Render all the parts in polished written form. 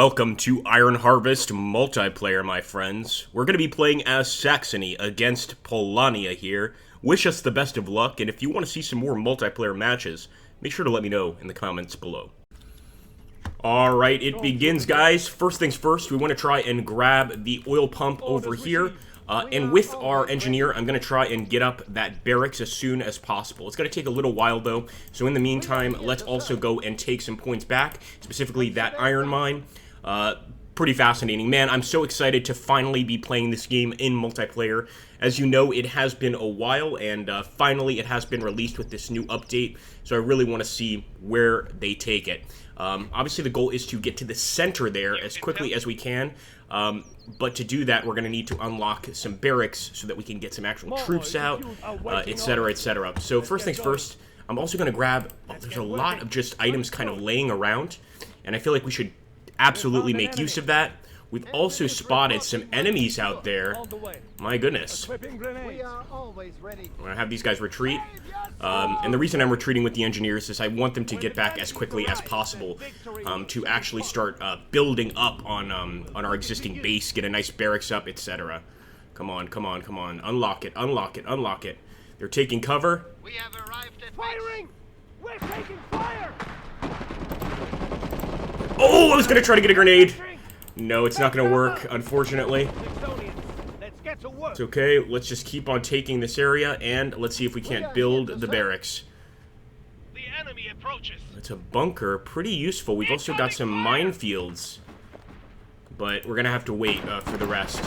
Welcome to Iron Harvest multiplayer, my friends. We're going to be playing as Saxony against Polania here. Wish us the best of luck, and if you want to see some more multiplayer matches, make sure to let me know in the comments below. Alright, it begins, guys. First things first, we want to try and grab the oil pump over here. And with our engineer, I'm going to try and get up that barracks as soon as possible. It's going to take a little while, though. So in the meantime, let's also go and take some points back, specifically that iron mine. Pretty fascinating. Man, I'm so excited to finally be playing this game in multiplayer. As you know, it has been a while, and finally it has been released with this new update. So I really want to see where they take it. Obviously, the goal is to get to the center there as quickly as we can. But to do that, we're going to need to unlock some barracks so that we can get some actual troops out, etc., etc. So first things first, I'm also going to grab, there's a lot of just items kind of laying around, and I feel like we should absolutely make use of that. We've also spotted some enemies out there. My goodness. I'm going to have these guys retreat. And the reason I'm retreating with the engineers is I want them to get back as quickly as possible to actually start building up on our existing base, get a nice barracks up, etc. Come on, come on, come on. Unlock it, unlock it, unlock it. They're taking cover. We have arrived at firing! We're taking fire! Oh, I was going to try to get a grenade. No, it's not going to work, unfortunately. It's okay, let's just keep on taking this area, and let's see if we can't build the barracks. The enemy approaches. It's a bunker, pretty useful. We've also got some minefields, but we're going to have to wait for the rest.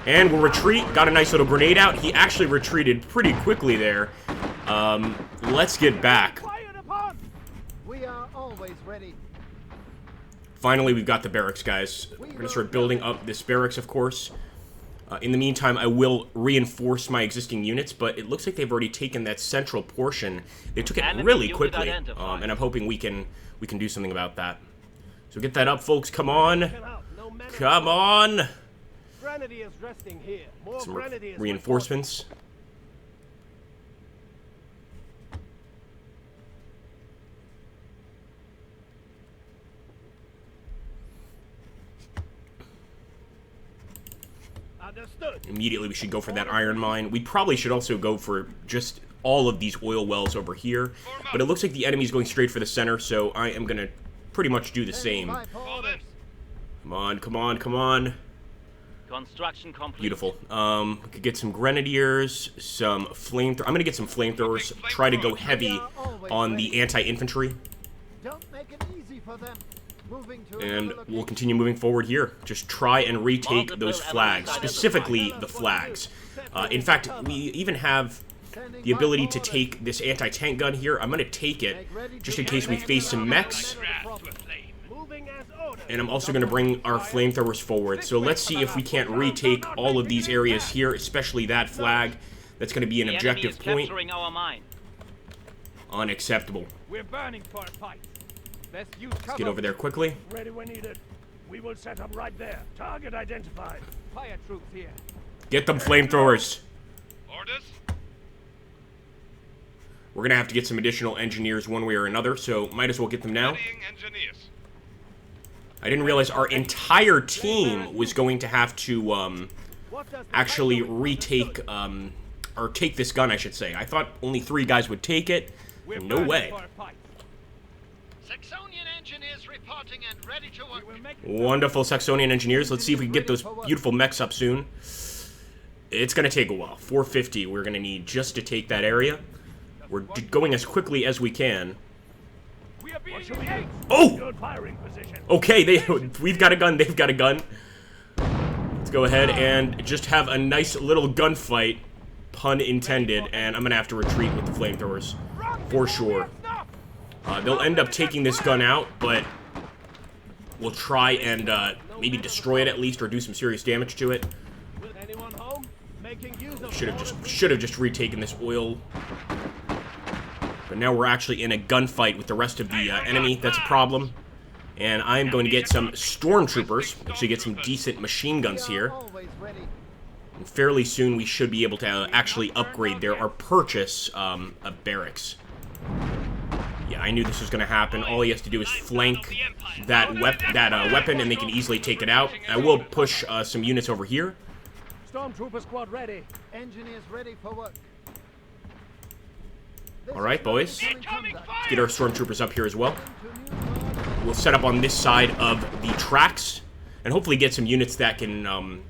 And we'll retreat, got a nice little grenade out. He actually retreated pretty quickly there. Let's get back. We are always ready. Finally, we've got the barracks, guys. We're going to start building up this barracks, of course. In the meantime, I will reinforce my existing units, but it looks like they've already taken that central portion. They took it really quickly, and I'm hoping we can do something about that. So get that up, folks. Come on. Come on. Some reinforcements. Immediately we should go for that iron mine. We probably should also go for just all of these oil wells over here. But it looks like the enemy's going straight for the center, so I am going to pretty much do the same. Come on, come on, come on. Construction complete. Beautiful. We could get some grenadiers, some flamethrowers. I'm going to get some flamethrowers, try to go heavy on the anti-infantry. Don't make it easy for them. And we'll continue moving forward here. Just try and retake those flags, specifically the flags. In fact, we even have the ability to take this anti-tank gun here. I'm going to take it just in case we face some mechs. And I'm also going to bring our flamethrowers forward. So let's see if we can't retake all of these areas here, especially that flag. That's going to be an objective point. Unacceptable. We're burning for a fight. Let's get over there quickly. Ready when needed. We will set up right there. Target identified. Fire troops here. Get them flamethrowers. Orders. We're gonna have to get some additional engineers one way or another, so might as well get them now. I didn't realize our entire team was going to have to actually retake or take this gun, I should say. I thought only 3 guys would take it. No way. Saxonian engineers reporting and ready to work. Wonderful Saxonian engineers. Let's see if we can get those beautiful mechs up soon. It's going to take a while. 450 we're going to need just to take that area. We're going as quickly as we can. Oh! Okay, we've got a gun. They've got a gun. Let's go ahead and just have a nice little gunfight, pun intended, and I'm going to have to retreat with the flamethrowers for sure. They'll end up taking this gun out, but we'll try and maybe destroy it at least, or do some serious damage to it. Should have just retaken this oil. But now we're actually in a gunfight with the rest of the enemy. That's a problem. And I'm going to get some stormtroopers. Actually get some decent machine guns here. And fairly soon we should be able to actually upgrade there or purchase a barracks. Yeah, I knew this was going to happen. All he has to do is flank that weapon, and they can easily take it out. I will push some units over here. Stormtrooper squad ready. Engineers ready for work. All right, boys. Incoming Let's get our stormtroopers up here as well. We'll set up on this side of the tracks, and hopefully get some units that can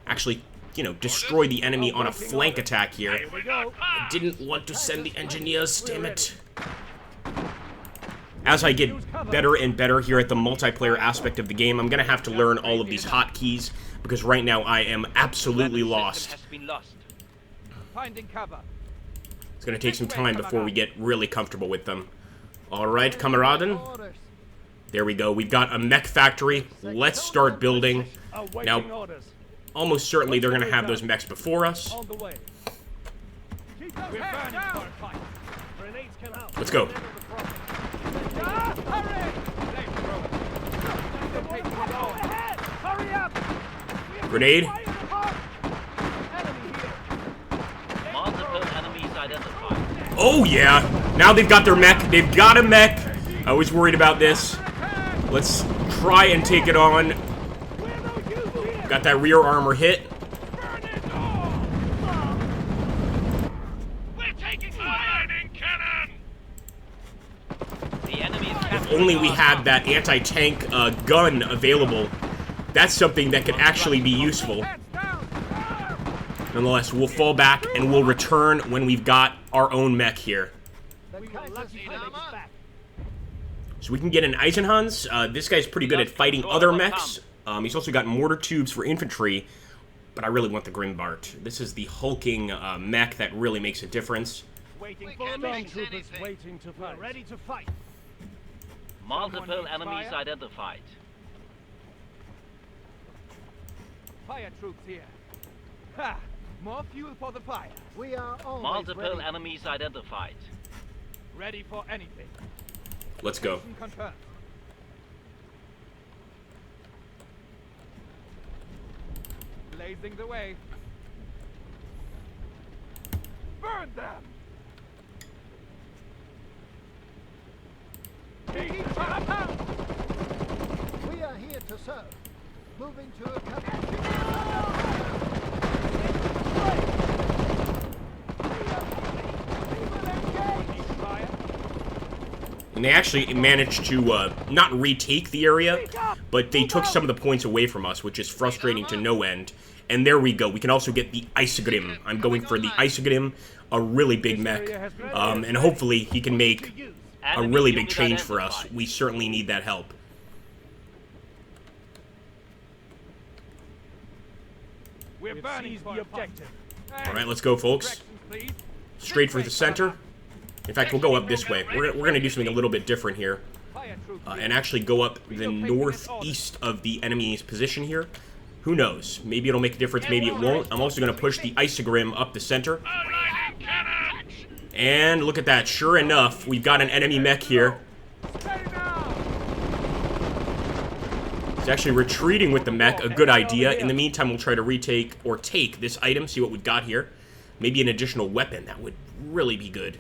actually, you know, destroy the enemy on a flank attack here. I didn't want to send the engineers, damn it. As I get better and better here at the multiplayer aspect of the game, I'm going to have to learn all of these hotkeys, because right now I am absolutely lost. Finding cover. It's going to take some time before we get really comfortable with them. Alright, Kameraden. orders. There we go. We've got a mech factory. Let's start building. Awaiting Now, orders. almost certainly they're going to have those mechs before us. On the way. Keep those We're heads burning down. for a fight. Grenades can help. Let's go. Hurry! Hurry up! Grenade. Enemy here. Multiple enemies identified. Oh, yeah. Now they've got their mech. They've got a mech. I was worried about this. Let's try and take it on. Got that rear armor hit. We're taking fire! Cannon! The enemy is If capturing only we our had that anti-tank gun available. That's something that could actually be useful. Nonetheless, we'll fall back and we'll return when we've got our own mech here. So we can get an Eisenhans. This guy's pretty good at fighting other mechs. He's also got mortar tubes for infantry, but I really want the Grimbart. This is the hulking mech that really makes a difference. Waiting We for can't fix stormtroopers anything. waiting to fight. We're ready to fight. multiple enemies identified. Fire troops here. Ha! More fuel for the fire. We are always Multiple ready. enemies identified. Ready for anything. Let's go. Mission confirmed. Blazing the way. Burn them! We are here to serve. Moving to a cover. And they actually managed to not retake the area, but they took some of the points away from us, which is frustrating to no end. And there we go. We can also get the Isogrim. I'm going for the Isogrim, a really big mech. And hopefully he can make a really big change for us. We certainly need that help. We're burning the objective. Alright, let's go, folks. Please. Straight for the center. In fact, we'll go up this way. We're going to do something a little bit different here. Fire troops. And actually go up the northeast of the enemy's position here. Who knows? Maybe it'll make a difference, maybe it won't. I'm also going to push the Isogrim up the center. And look at that. Sure enough, we've got an enemy mech here. It's actually retreating with the mech, a good idea. In the meantime, we'll try to retake or take this item, see what we've got here. Maybe an additional weapon. That would really be good.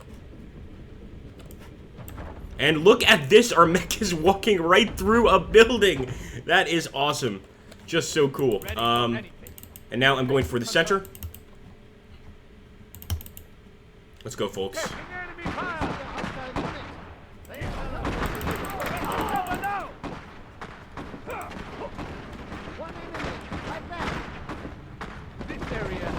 And look at this. Our mech is walking right through a building. That is awesome. Just so cool. And now I'm going for the center. Let's go, folks. This area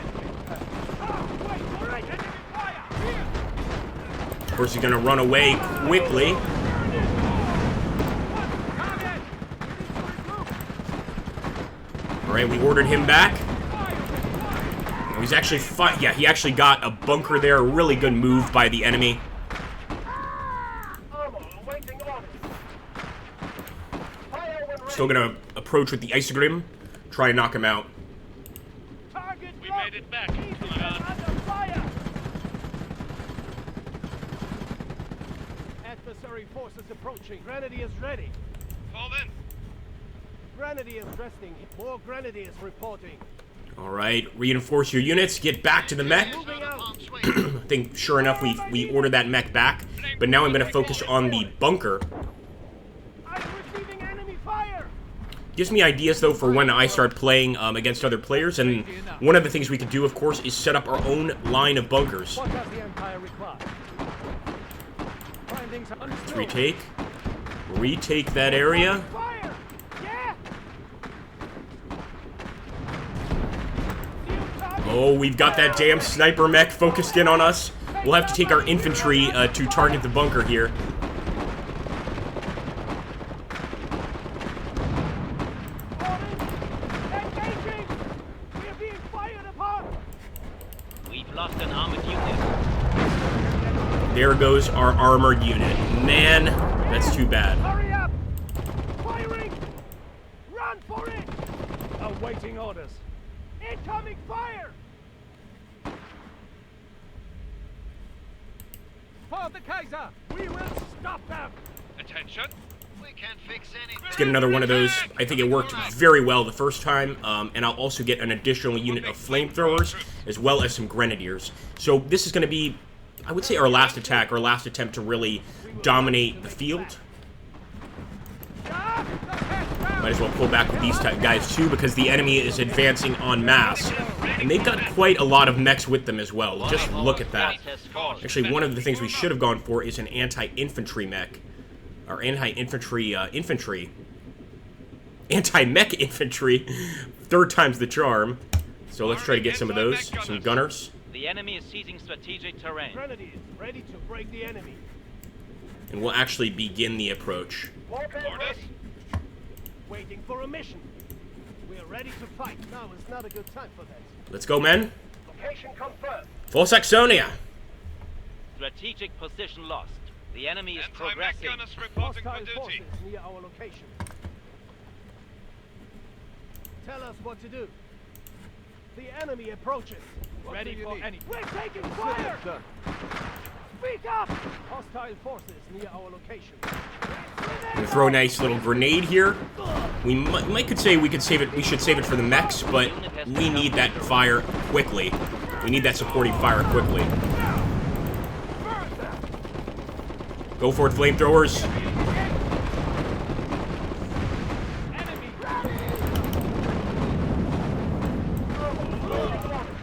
Of course, he's going to run away quickly. Alright, we ordered him back. Oh, he's actually yeah, he actually got a bunker there. A really good move by the enemy. Still gonna approach with the Isogrim. Try and knock him out. We made it back. Under fire. Adversary forces approaching. Grenadiers ready. Fall in. Grenadiers resting. More grenadiers reporting. Alright, reinforce your units, get back to the mech. I think, sure enough, we ordered that mech back. But now I'm going to focus on the bunker. I'm receiving enemy fire! Gives me ideas, though, for when I start playing against other players. And one of the things we could do, of course, is set up our own line of bunkers. What does the Empire require? Findings Let's understood. retake that area. Fire! Yeah! Oh, we've got that damn sniper mech focused in on us. We'll have to take our infantry to target the bunker here. Engaging! We are being fired upon! We've lost an armored unit. There goes our armored unit. Man, that's too bad. Hurry up! Firing! Run for it! Awaiting orders. Incoming fire! For the Kaiser! We will stop them! Attention! We can fix anything. Let's get another one of those. I think it worked very well the first time, and I'll also get an additional unit of flamethrowers, as well as some grenadiers. So this is going to be, I would say, our last attack, our last attempt to really dominate the field. Might as well pull back with these guys too, because the enemy is advancing en masse. And they've got quite a lot of mechs with them as well. Just look at that. Actually, one of the things we should have gone for is an anti-infantry mech. Or anti-infantry, Anti-mech infantry. Third time's the charm. So let's try to get some of those. Some gunners. The enemy is seizing strategic terrain. Grenadiers ready to break the enemy. And we'll actually begin the approach. Orders. Waiting for a mission. We are ready to fight. Now is not a good time for that. Let's go, men. Location confirmed. For Saxonia. Strategic position lost. The enemy is Anti-mech progressing. gunners reporting for Hostile forces duty. near our location. Tell us what to do. The enemy approaches. Ready for any. We're taking fire! Speak up! Hostile forces near our location. I'm gonna throw a nice little grenade here. We could say we could save it. We should save it for the mechs, but we need that fire quickly. We need that supporting fire quickly. Go for it, flamethrowers.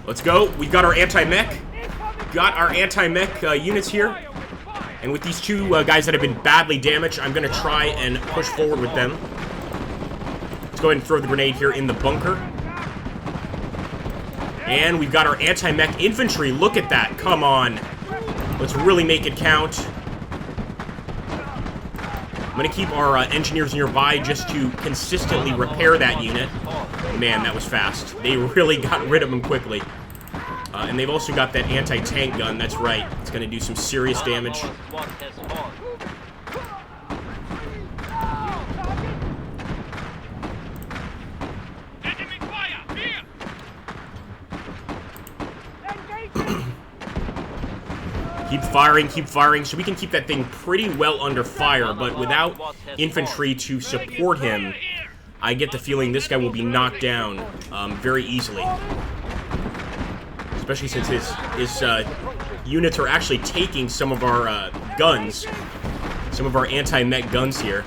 Let's go. We got our anti-mech. Got our anti-mech units here. And with these two guys that have been badly damaged, I'm going to try and push forward with them. Let's go ahead and throw the grenade here in the bunker. And we've got our anti-mech infantry. Look at that. Come on. Let's really make it count. I'm going to keep our engineers nearby just to consistently repair that unit. Man, that was fast. They really got rid of them quickly. And they've also got that anti-tank gun. That's right. It's going to do some serious damage. Enemy fire! Here! Keep firing, so we can keep that thing pretty well under fire, but without infantry to support him, I get the feeling this guy will be knocked down very easily. Especially since his units are actually taking some of our guns, some of our anti-mech guns here.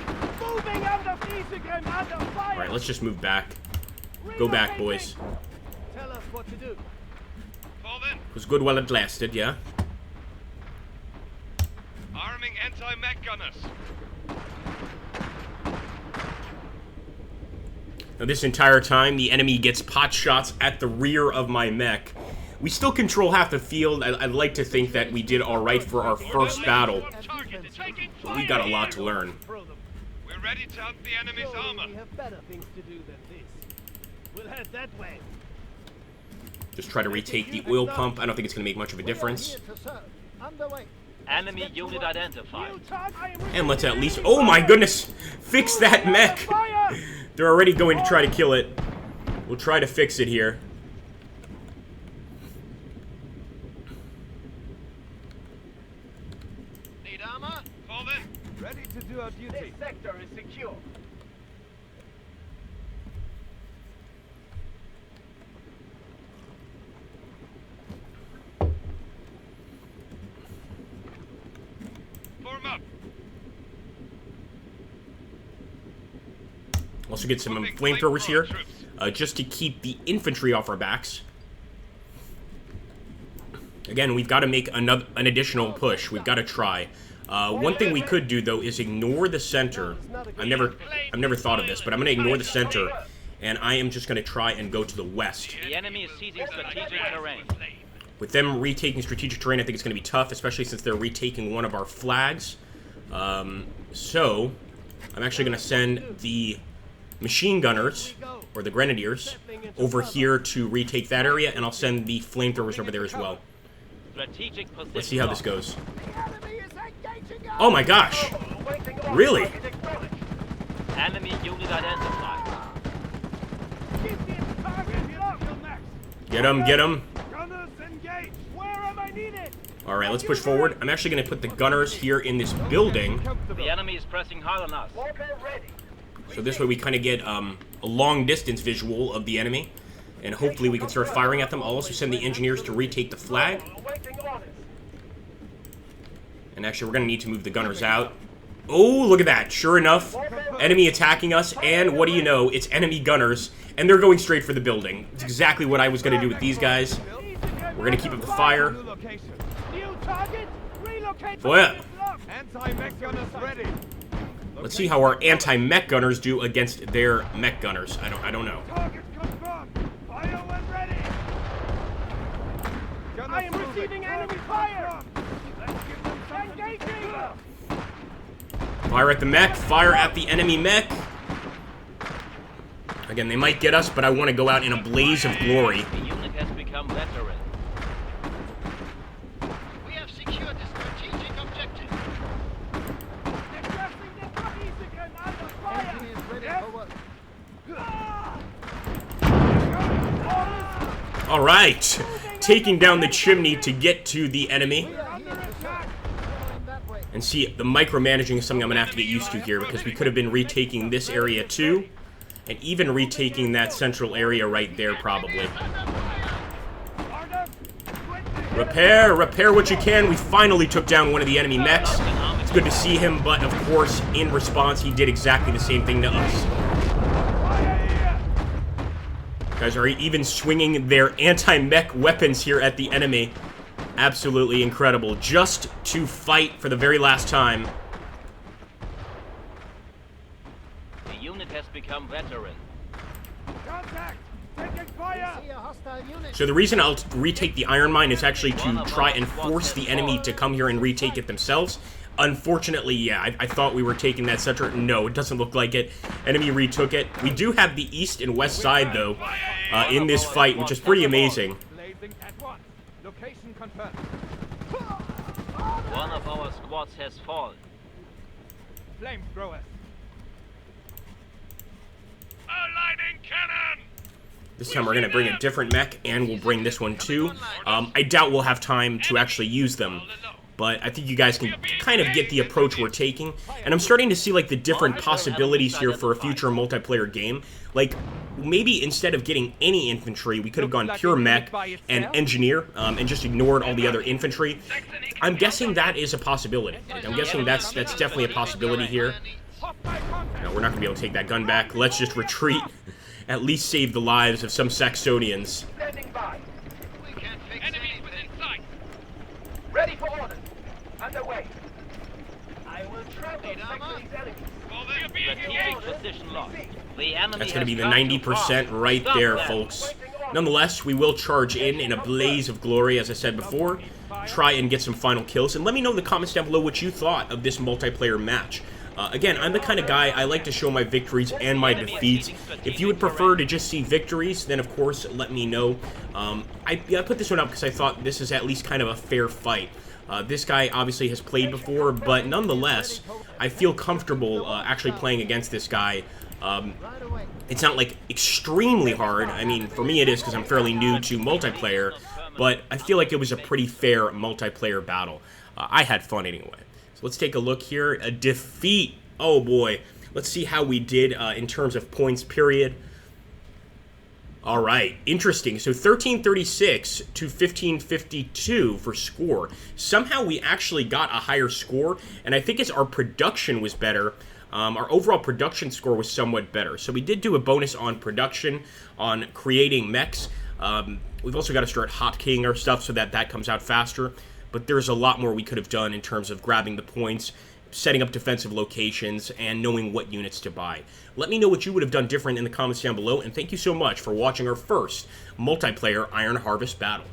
Alright, let's just move back. Go back, boys. Tell us what to do. Fall in. It was good while it lasted, yeah? Arming anti-mech gunners. Now, this entire time, the enemy gets pot shots at the rear of my mech. We still control half the field. I'd like to think that we did alright for our first battle. But we got a lot to learn. Throw them. We're ready to hunt the enemy's Surely armor. we have better things to do than this. We'll head that way. Just try to retake the oil pump. I don't think it's going to make much of a difference. Here to serve. Underway. Enemy unit identified. And let's at least... Oh my goodness! Fix that mech! They're already going to try to kill it. We'll try to fix it here. Need armor? Fall in. Ready to do our duty. sector is secure. Also get some flamethrowers here, just to keep the infantry off our backs. Again, we've got to make an additional push. We've got to try. One thing we could do, though, is ignore the center. I've never thought of this, but I'm going to ignore the center, and I am just going to try and go to the west. The enemy is seizing strategic terrain. With them retaking strategic terrain, I think it's going to be tough, especially since they're retaking one of our flags. So, I'm actually going to send the machine gunners, or the grenadiers, over here to retake that area, and I'll send the flamethrowers over there as well. Let's see how this goes. Oh my gosh! Really? Enemy unit identified. Get him, get him. Gunners engaged. Where am I needed? Alright, let's push forward. I'm actually going to put the gunners here in this building. The enemy is pressing hard on us. So this way we kind of get a long distance visual of the enemy. And hopefully we can start firing at them. I'll also send the engineers to retake the flag. And actually we're going to need to move the gunners out. Oh, look at that. Sure enough, enemy attacking us. And what do you know? It's enemy gunners. And they're going straight for the building. It's exactly what I was going to do with these guys. We're going to keep up the fire. New target. Relocate. Oh yeah. Anti-mech gunners ready. Let's see how our anti-mech gunners do against their mech gunners. I don't know. Target confirmed. Fire when ready. I am receiving enemy fire. Let's give them some engaging. Fire at the mech. Fire at the enemy mech. Again, they might get us, but I want to go out in a blaze of glory. The unit has become veteran. We have secured the strategic objective. Enemy is ready for work. All right. Taking down the chimney to get to the enemy. We are here to serve. Following that way. And see, the micromanaging is something I'm going to have to get used to here, because we could have been retaking this area too. And even retaking that central area right there, probably. Repair what you can. We finally took down one of the enemy mechs. It's good to see him, but of course, in response, he did exactly the same thing to us. Guys are even swinging their anti-mech weapons here at the enemy. Absolutely incredible. Just to fight for the very last time. The unit has become veteran. Contact. Taking fire. See a hostile unit. So the reason I'll retake the iron mine is actually to try and force the enemy to come here and retake it themselves. Unfortunately, yeah, I thought we were taking that center. No, it doesn't look like it. Enemy retook it. We do have the east and west side, though, in this fight, which is pretty amazing. Blazing at once. Location confirmed. One of our squads has fallen. Flamethrowers. Aligning cannon. This time we're going to bring a different mech, and we'll bring this one too. I doubt we'll have time to actually use them, but I think you guys can kind of get the approach we're taking. And I'm starting to see, like, the different possibilities here for a future multiplayer game. Like, maybe instead of getting any infantry, we could have gone pure mech and engineer, and just ignored all the other infantry. I'm guessing that is a possibility. Like, I'm guessing that's definitely a possibility here. No, we're not going to be able to take that gun back. Let's just retreat. At least save the lives of some Saxonians. Standing by. We can't fix Enemies within anything. sight. Ready for orders. Underway. I will travel these enemies. Strategic position lost. The enemy That's going to be the has gone too far. 90% right Stop there, them. folks. Nonetheless, we will charge in a blaze of glory, as I said before. Try and get some final kills. And let me know in the comments down below what you thought of this multiplayer match. Again, I'm the kind of guy, I like to show my victories and my defeats. If you would prefer to just see victories, then of course, let me know. I put this one up because I thought this is at least kind of a fair fight. This guy obviously has played before, but nonetheless, I feel comfortable actually playing against this guy. Right away. It's not, like, extremely hard. I mean, for me it is because I'm fairly new to multiplayer, but I feel like it was a pretty fair multiplayer battle. I had fun anyway. Let's take a look here. A defeat. Oh, boy. Let's see how we did in terms of points, period. All right. Interesting. So 1336 to 1552 for score. Somehow we actually got a higher score, and I think it's our production was better. our overall production score was somewhat better. So we did do a bonus on production, on creating mechs. We've also got to start hotkeying our stuff so that comes out faster. But there's a lot more we could have done in terms of grabbing the points, setting up defensive locations, and knowing what units to buy. Let me know what you would have done different in the comments down below, and thank you so much for watching our first multiplayer Iron Harvest battle.